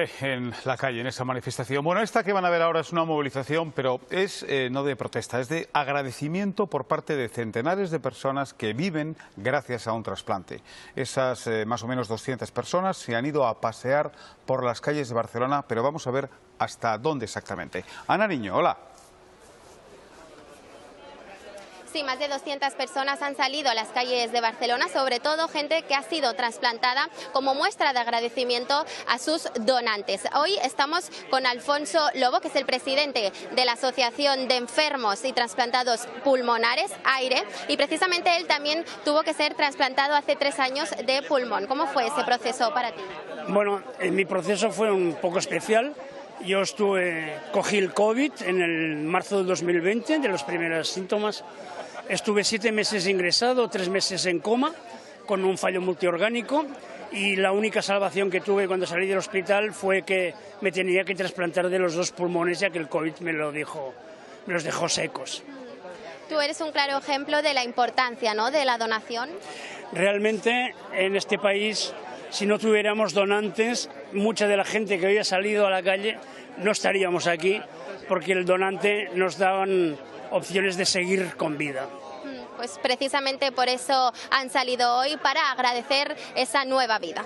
hombre, en la calle, en esa manifestación. Bueno, esta que van a ver ahora es una movilización, pero es no de protesta, es de agradecimiento por parte de centenares de personas que viven gracias a un trasplante. Esas más o menos 200 personas se han ido a pasear por las calles de Barcelona, pero vamos a ver hasta dónde exactamente. Ana Niño, hola. Sí, más de 200 personas han salido a las calles de Barcelona, sobre todo gente que ha sido trasplantada como muestra de agradecimiento a sus donantes. Hoy estamos con Alfonso Lobo, que es el presidente de la Asociación de Enfermos y Trasplantados Pulmonares, AIRE, y precisamente él también tuvo que ser trasplantado hace 3 años de pulmón. ¿Cómo fue ese proceso para ti? Bueno, mi proceso fue un poco especial. Yo cogí el COVID en el marzo del 2020, de los primeros síntomas. Estuve 7 meses ingresado, 3 meses en coma, con un fallo multiorgánico, y la única salvación que tuve cuando salí del hospital fue que me tenía que trasplantar de los 2 pulmones, ya que el COVID me los dejó secos. Tú eres un claro ejemplo de la importancia, ¿no?, de la donación. Realmente, en este país, si no tuviéramos donantes, mucha de la gente que hoy ha salido a la calle no estaríamos aquí, porque el donante nos daban opciones de seguir con vida. Pues precisamente por eso han salido hoy, para agradecer esa nueva vida.